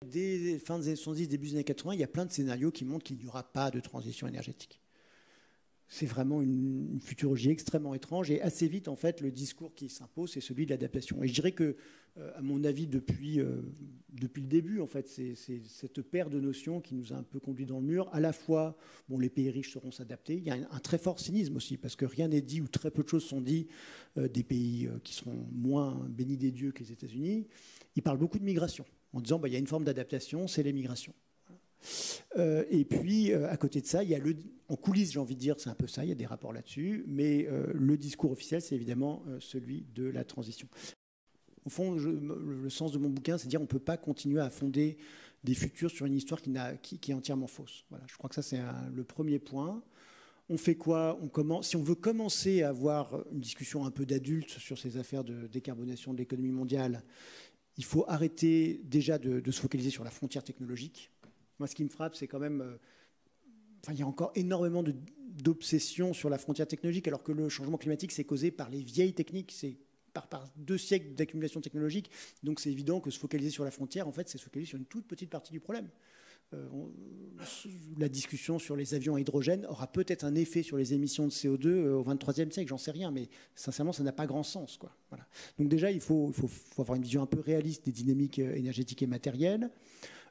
dès fin des années 70, début des années 80, il y a plein de scénarios qui montrent qu'il n'y aura pas de transition énergétique. C'est vraiment une futurologie extrêmement étrange et assez vite, en fait, le discours qui s'impose, c'est celui de l'adaptation. Et je dirais que, à mon avis, depuis le début, en fait, c'est cette paire de notions qui nous a un peu conduit dans le mur. À la fois, bon, les pays riches sauront s'adapter. Il y a un très fort cynisme aussi, parce que rien n'est dit ou très peu de choses sont dites des pays qui seront moins bénis des dieux que les États-Unis. Ils parlent beaucoup de migration, en disant bah, il y a une forme d'adaptation, c'est les migrations. Et puis, à côté de ça, il y a en coulisses, j'ai envie de dire, c'est un peu ça, il y a des rapports là-dessus, mais le discours officiel, c'est évidemment celui de la transition. Au fond, le sens de mon bouquin, c'est de dire on ne peut pas continuer à fonder des futurs sur une histoire qui est entièrement fausse. Voilà, je crois que ça, c'est le premier point. On fait quoi? Si on veut commencer à avoir une discussion un peu d'adulte sur ces affaires de décarbonation de l'économie mondiale, il faut arrêter déjà de se focaliser sur la frontière technologique. Moi, ce qui me frappe, c'est quand même... il y a encore énormément d'obsessions sur la frontière technologique, alors que le changement climatique, c'est causé par les vieilles techniques, c'est par 2 siècles d'accumulation technologique. Donc, c'est évident que se focaliser sur la frontière, en fait, c'est se focaliser sur une toute petite partie du problème. La discussion sur les avions à hydrogène aura peut-être un effet sur les émissions de CO2 au XXIIIe siècle, j'en sais rien, mais sincèrement, ça n'a pas grand sens, quoi. Voilà. Donc déjà, il faut avoir une vision un peu réaliste des dynamiques énergétiques et matérielles.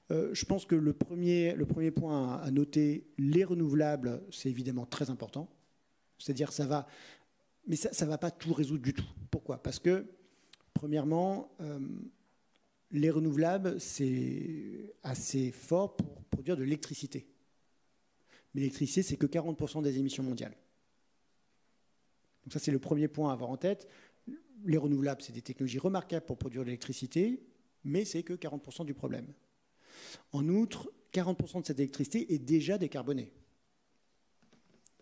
Je pense que le premier point à noter, les renouvelables, c'est évidemment très important. C'est-à-dire ça va, mais ça ne va pas tout résoudre du tout. Pourquoi? Parce que, premièrement, les renouvelables, c'est assez fort pour produire de l'électricité. Mais l'électricité, c'est que 40% des émissions mondiales. Donc ça, c'est le premier point à avoir en tête. Les renouvelables, c'est des technologies remarquables pour produire de l'électricité, mais c'est que 40% du problème. En outre, 40% de cette électricité est déjà décarbonée.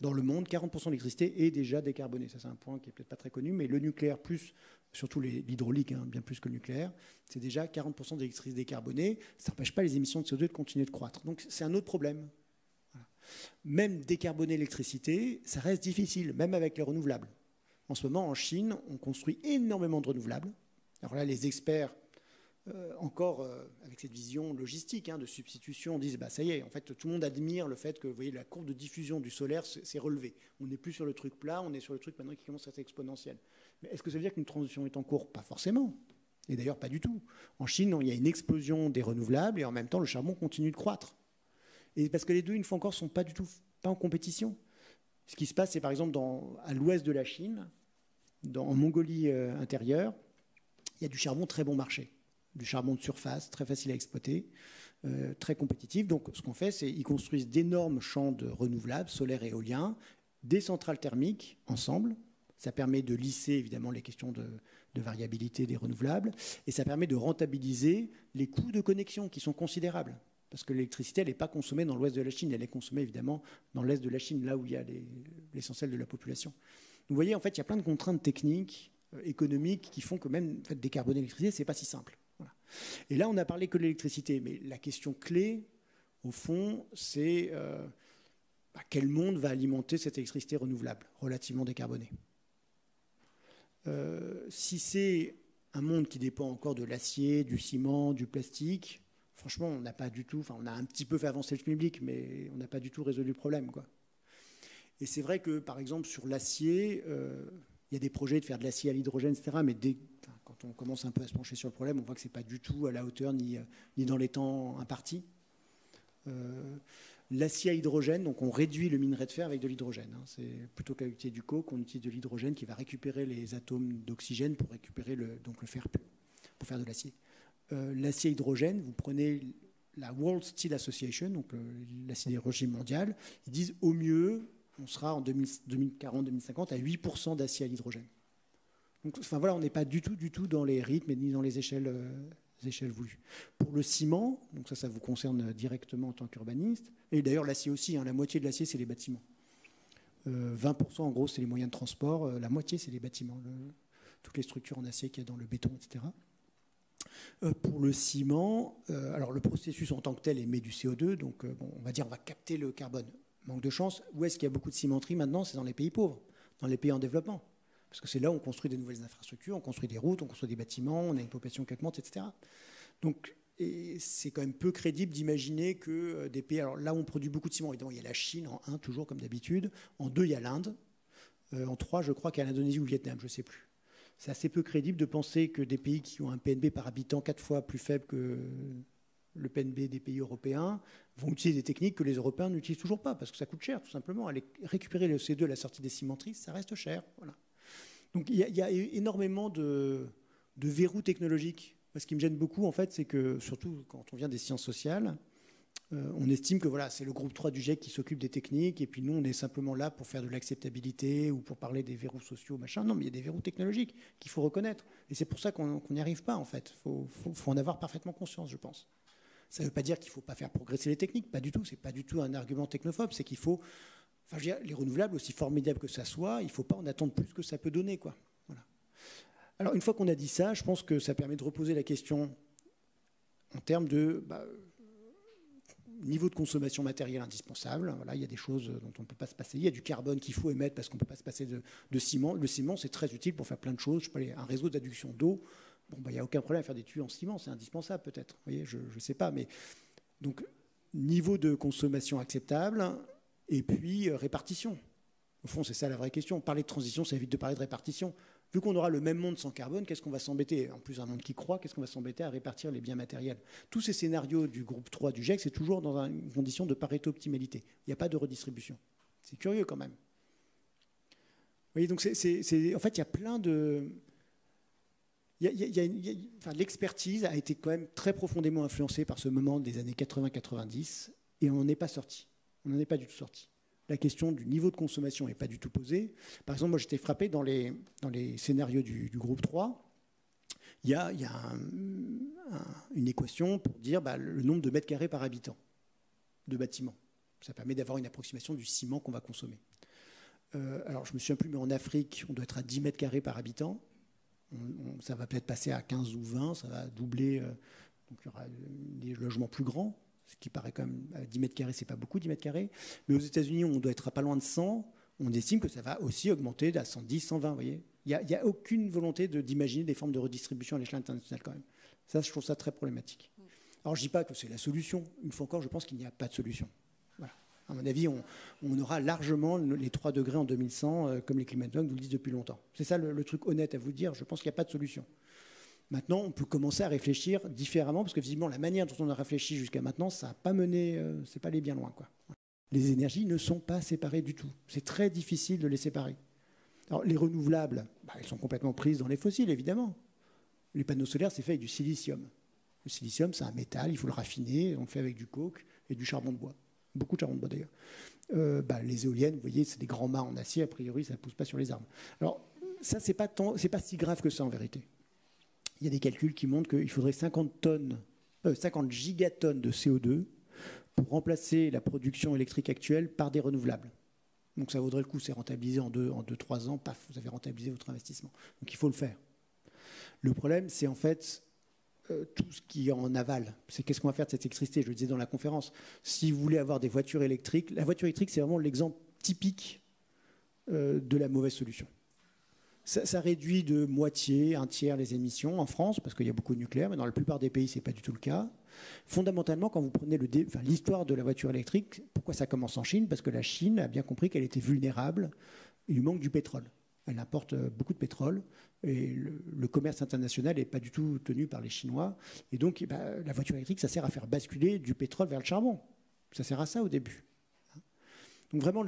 Dans le monde, 40% de l'électricité est déjà décarbonée. Ça, c'est un point qui n'est peut-être pas très connu, mais le nucléaire, plus, surtout l'hydraulique, bien plus que le nucléaire, c'est déjà 40% d'électricité décarbonée. Ça n'empêche pas les émissions de CO2 de continuer de croître. Donc, c'est un autre problème. Voilà. Même décarboner l'électricité, ça reste difficile, même avec les renouvelables. En ce moment, en Chine, on construit énormément de renouvelables. Alors là, les experts... avec cette vision logistique de substitution, on dit bah, ça y est, en fait, tout le monde admire le fait que vous voyez, la courbe de diffusion du solaire s'est relevée. On n'est plus sur le truc plat, on est sur le truc maintenant qui commence à être exponentiel. Mais est-ce que ça veut dire qu'une transition est en cours? Pas forcément. Et d'ailleurs, pas du tout. En Chine, il y a une explosion des renouvelables et en même temps, le charbon continue de croître. Et parce que les deux, une fois encore, ne sont pas du tout pas en compétition. Ce qui se passe, c'est par exemple à l'ouest de la Chine, en Mongolie intérieure, il y a du charbon très bon marché. Du charbon de surface, très facile à exploiter, très compétitif. Donc, ce qu'on fait, c'est qu'ils construisent d'énormes champs de renouvelables, solaires et éoliens, des centrales thermiques ensemble. Ça permet de lisser, évidemment, les questions de variabilité des renouvelables. Et ça permet de rentabiliser les coûts de connexion qui sont considérables. Parce que l'électricité, elle n'est pas consommée dans l'ouest de la Chine. Elle est consommée, évidemment, dans l'est de la Chine, là où il y a l'essentiel de la population. Donc, vous voyez, en fait, il y a plein de contraintes techniques, économiques, qui font que même en fait, décarboner l'électricité, ce n'est pas si simple. Voilà. Et là, on n'a parlé que de l'électricité, mais la question clé, au fond, c'est quel monde va alimenter cette électricité renouvelable, relativement décarbonée. Si c'est un monde qui dépend encore de l'acier, du ciment, du plastique, franchement, on n'a pas du tout, on a un petit peu fait avancer le public, mais on n'a pas du tout résolu le problème, quoi. Et c'est vrai que, par exemple, sur l'acier, il y a des projets de faire de l'acier à l'hydrogène, etc., mais quand on commence un peu à se pencher sur le problème, on voit que ce n'est pas du tout à la hauteur ni dans les temps impartis. L'acier à hydrogène, donc on réduit le minerai de fer avec de l'hydrogène. C'est plutôt qu'à utiliser du coke, on utilise de l'hydrogène qui va récupérer les atomes d'oxygène pour récupérer le fer pur, pour faire de l'acier. L'acier hydrogène, vous prenez la World Steel Association, donc la sidérurgie mondiale, ils disent au mieux, on sera en 2040-2050 à 8% d'acier à l'hydrogène. Donc, voilà, on n'est pas du tout dans les rythmes ni dans les échelles voulues. Pour le ciment, donc ça vous concerne directement en tant qu'urbaniste, et d'ailleurs l'acier aussi, la moitié de l'acier, c'est les bâtiments. 20% en gros, c'est les moyens de transport, la moitié, c'est les bâtiments, toutes les structures en acier qu'il y a dans le béton, etc. Pour le ciment, alors le processus en tant que tel émet du CO2, donc on va dire on va capter le carbone. Manque de chance, où est-ce qu'il y a beaucoup de cimenterie maintenant? C'est dans les pays pauvres, dans les pays en développement. Parce que c'est là où on construit des nouvelles infrastructures, on construit des routes, on construit des bâtiments, on a une population qui augmente, etc. Donc Et c'est quand même peu crédible d'imaginer que des pays... Alors là, on produit beaucoup de ciment. Évidemment, il y a la Chine en 1, toujours comme d'habitude. En 2, il y a l'Inde. En 3, je crois qu'il y a l'Indonésie ou le Vietnam, je ne sais plus. C'est assez peu crédible de penser que des pays qui ont un PNB par habitant 4 fois plus faible que le PNB des pays européens vont utiliser des techniques que les Européens n'utilisent toujours pas, parce que ça coûte cher, tout simplement. Aller récupérer le CO2 à la sortie des cimenteries, ça reste cher. Voilà. Donc il y a énormément de verrous technologiques. Ce qui me gêne beaucoup, en fait, c'est que, surtout quand on vient des sciences sociales, on estime que voilà, c'est le groupe 3 du GIEC qui s'occupe des techniques, et puis nous, on est simplement là pour faire de l'acceptabilité ou pour parler des verrous sociaux, machin. Non, mais il y a des verrous technologiques qu'il faut reconnaître. Et c'est pour ça qu'on n'y arrive pas, en fait. Il faut en avoir parfaitement conscience, je pense. Ça ne veut pas dire qu'il ne faut pas faire progresser les techniques, pas du tout. Ce n'est pas du tout un argument technophobe, c'est qu'il faut... Enfin, je veux dire, les renouvelables, aussi formidables que ça soit, il ne faut pas en attendre plus que ça peut donner, quoi. Voilà. Alors, une fois qu'on a dit ça, je pense que ça permet de reposer la question en termes de niveau de consommation matérielle indispensable. Voilà, il y a des choses dont on ne peut pas se passer. Il y a du carbone qu'il faut émettre parce qu'on ne peut pas se passer de ciment. Le ciment, c'est très utile pour faire plein de choses. Je sais pas, un réseau d'adduction d'eau, bon, il n'y a aucun problème à faire des tuyaux en ciment, c'est indispensable peut-être. Vous voyez, je ne sais pas. Mais donc, niveau de consommation acceptable et puis répartition. Au fond, c'est ça la vraie question. Parler de transition, ça évite de parler de répartition. Vu qu'on aura le même monde sans carbone, qu'est-ce qu'on va s'embêter? En plus, un monde qui croît, qu'est-ce qu'on va s'embêter à répartir les biens matériels? Tous ces scénarios du groupe 3 du GIEC, c'est toujours dans une condition de Pareto-optimalité. Il n'y a pas de redistribution. C'est curieux quand même. Vous voyez, donc en fait, il y a plein de... L'expertise a été quand même très profondément influencée par ce moment des années 80-90 et on n'en est pas sorti. On n'en est pas du tout sorti. La question du niveau de consommation n'est pas du tout posée. Par exemple, moi, j'étais frappé dans les scénarios du groupe 3. Il y a une équation pour dire le nombre de mètres carrés par habitant de bâtiment. Ça permet d'avoir une approximation du ciment qu'on va consommer. Alors, je ne me souviens plus, mais en Afrique, on doit être à 10 mètres carrés par habitant. Ça va peut-être passer à 15 ou 20, ça va doubler. Donc, il y aura des logements plus grands. Ce qui paraît quand même, 10 mètres carrés, c'est pas beaucoup, 10 mètres carrés. Mais aux États-Unis, on doit être à pas loin de 100. On estime que ça va aussi augmenter à 110, 120, vous voyez. Il n'y a aucune volonté d'imaginer des formes de redistribution à l'échelle internationale quand même. Ça, je trouve ça très problématique. Alors, je ne dis pas que c'est la solution. Une fois encore, je pense qu'il n'y a pas de solution. Voilà. À mon avis, on aura largement les 3 degrés en 2100, comme les climatologues nous le disent depuis longtemps. C'est ça le truc honnête à vous dire. Je pense qu'il n'y a pas de solution. Maintenant, on peut commencer à réfléchir différemment, parce que visiblement, la manière dont on a réfléchi jusqu'à maintenant, ça n'a pas mené, c'est pas allé bien loin, quoi. Les énergies ne sont pas séparées du tout. C'est très difficile de les séparer. Alors, les renouvelables, elles sont complètement prises dans les fossiles, évidemment. Les panneaux solaires, c'est fait avec du silicium. Le silicium, c'est un métal, il faut le raffiner, on le fait avec du coke et du charbon de bois. Beaucoup de charbon de bois, d'ailleurs. Les éoliennes, vous voyez, c'est des grands mâts en acier, a priori, ça ne pousse pas sur les arbres. Alors, ça, c'est pas si grave que ça, en vérité. Il y a des calculs qui montrent qu'il faudrait 50 gigatonnes de CO2 pour remplacer la production électrique actuelle par des renouvelables. Donc ça vaudrait le coup, c'est rentabilisé en 2-3 ans, paf, vous avez rentabilisé votre investissement. Donc il faut le faire. Le problème, c'est en fait tout ce qui est en aval. C'est qu'est-ce qu'on va faire de cette électricité? Je le disais dans la conférence. Si vous voulez avoir des voitures électriques, la voiture électrique, c'est vraiment l'exemple typique de la mauvaise solution. Ça réduit de moitié, un tiers les émissions en France, parce qu'il y a beaucoup de nucléaire, mais dans la plupart des pays, ce n'est pas du tout le cas. Fondamentalement, quand vous prenez l'histoire de la voiture électrique, pourquoi ça commence en Chine? Parce que la Chine a bien compris qu'elle était vulnérable, il lui manque du pétrole. Elle importe beaucoup de pétrole, et le commerce international n'est pas du tout tenu par les Chinois. Et donc, la voiture électrique, ça sert à faire basculer du pétrole vers le charbon. Ça sert à ça au début. Donc vraiment,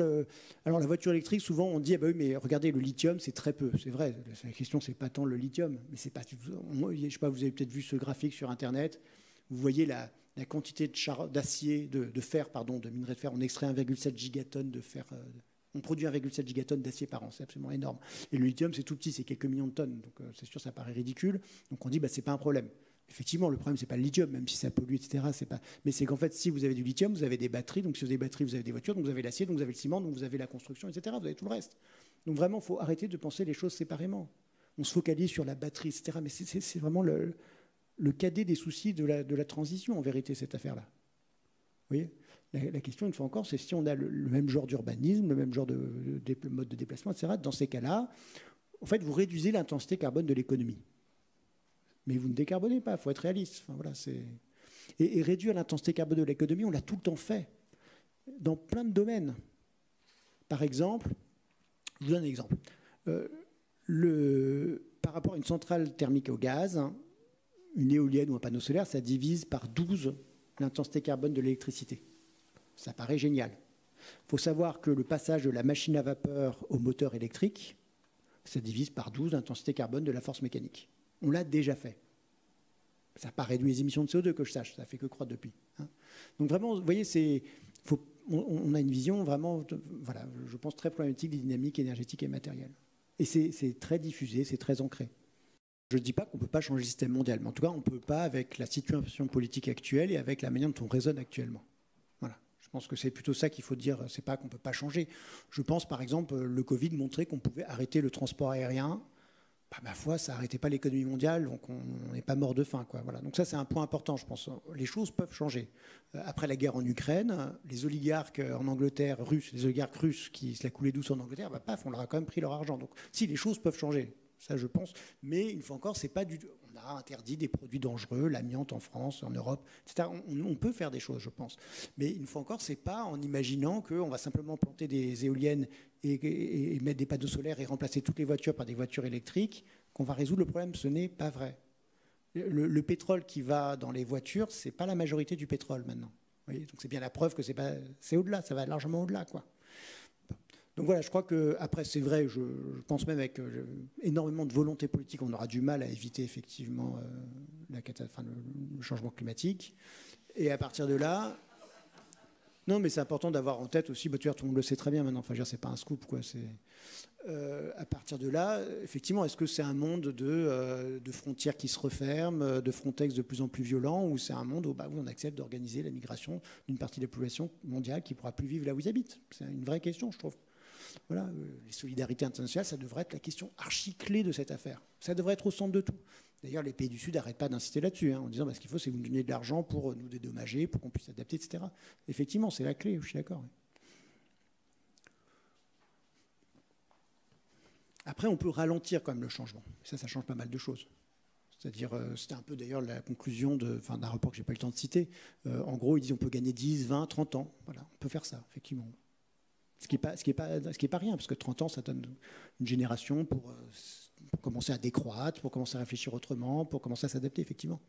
alors la voiture électrique, souvent on dit, oui, mais regardez, le lithium, c'est très peu. C'est vrai, la question, c'est pas tant le lithium, mais c'est pas. Je sais pas, vous avez peut-être vu ce graphique sur Internet. Vous voyez la quantité d'acier, de fer, pardon, de minerai de fer. On extrait 1,7 gigatonnes de fer. On produit 1,7 gigatonnes d'acier par an, c'est absolument énorme. Et le lithium, c'est tout petit, c'est quelques millions de tonnes. Donc c'est sûr, ça paraît ridicule. Donc on dit, c'est pas un problème. Effectivement, le problème, ce n'est pas le lithium, même si ça pollue, etc. Mais c'est qu'en fait, si vous avez du lithium, vous avez des batteries. Donc, si vous avez des batteries, vous avez des voitures. Donc, vous avez l'acier, donc vous avez le ciment, donc vous avez la construction, etc. Vous avez tout le reste. Donc, vraiment, il faut arrêter de penser les choses séparément. On se focalise sur la batterie, etc. Mais c'est vraiment le cadet des soucis de la transition, en vérité, cette affaire-là. Vous voyez, la question, une fois encore, c'est si on a le même genre d'urbanisme, le même genre de mode de déplacement, etc. Dans ces cas-là, en fait, vous réduisez l'intensité carbone de l'économie. Mais vous ne décarbonez pas, il faut être réaliste. Enfin, voilà, Et réduire l'intensité carbone de l'économie, on l'a tout le temps fait, dans plein de domaines. Par exemple, je vous donne un exemple. Par rapport à une centrale thermique au gaz, une éolienne ou un panneau solaire, ça divise par 12 l'intensité carbone de l'électricité. Ça paraît génial. Il faut savoir que le passage de la machine à vapeur au moteur électrique, ça divise par 12 l'intensité carbone de la force mécanique. On l'a déjà fait. Ça n'a pas réduit les émissions de CO2 que je sache, ça ne fait que croître depuis. Donc vraiment, vous voyez, on a une vision vraiment, voilà, je pense, très problématique des dynamiques énergétiques et matérielles. Et c'est très diffusé, c'est très ancré. Je ne dis pas qu'on ne peut pas changer le système mondial, mais en tout cas, on ne peut pas avec la situation politique actuelle et avec la manière dont on raisonne actuellement. Voilà. Je pense que c'est plutôt ça qu'il faut dire, c'est pas qu'on ne peut pas changer. Je pense, par exemple, le Covid montrait qu'on pouvait arrêter le transport aérien. Bah, ma foi, ça n'arrêtait pas l'économie mondiale, donc on n'est pas mort de faim, quoi. Voilà. Donc ça, c'est un point important, je pense. Les choses peuvent changer. Après la guerre en Ukraine, les oligarques en Angleterre, les oligarques russes qui se la coulaient douce en Angleterre, bah, paf, on leur a quand même pris leur argent. Donc si, les choses peuvent changer. Ça, je pense. Mais une fois encore, c'est pas du tout. On a interdit des produits dangereux, l'amiante en France, en Europe, etc. On peut faire des choses, je pense. Mais une fois encore, c'est pas en imaginant qu'on va simplement planter des éoliennes et mettre des panneaux solaires et remplacer toutes les voitures par des voitures électriques qu'on va résoudre le problème. Ce n'est pas vrai. Le pétrole qui va dans les voitures, c'est pas la majorité du pétrole maintenant. Vous voyez, donc c'est bien la preuve que c'est au-delà. Ça va largement au-delà, quoi. Donc voilà, je crois que après c'est vrai, je pense même avec énormément de volonté politique, on aura du mal à éviter effectivement le changement climatique. Et à partir de là, non, mais c'est important d'avoir en tête aussi, bah, tout le monde le sait très bien maintenant. Enfin, je veux dire, c'est pas un scoop, quoi. À partir de là, effectivement, est-ce que c'est un monde de frontières qui se referment, de Frontex de plus en plus violent, ou c'est un monde où, bah, oui, on accepte d'organiser la migration d'une partie de la population mondiale qui ne pourra plus vivre là où ils habitent? C'est une vraie question, je trouve. Voilà, les solidarités internationales, ça devrait être la question archi-clé de cette affaire. Ça devrait être au centre de tout. D'ailleurs, les pays du Sud n'arrêtent pas d'insister là-dessus, en disant bah, ce qu'il faut, c'est que vous nous donniez de l'argent pour nous dédommager, pour qu'on puisse s'adapter, etc. Effectivement, c'est la clé, je suis d'accord. Après, on peut ralentir quand même le changement. Ça change pas mal de choses. C'est-à-dire, c'était un peu d'ailleurs la conclusion d'un rapport que je n'ai pas eu le temps de citer. En gros, ils disent on peut gagner 10, 20, 30 ans. Voilà, on peut faire ça, effectivement. Ce qui est pas rien, parce que 30 ans, ça donne une génération pour commencer à décroître, pour commencer à réfléchir autrement, pour commencer à s'adapter, effectivement.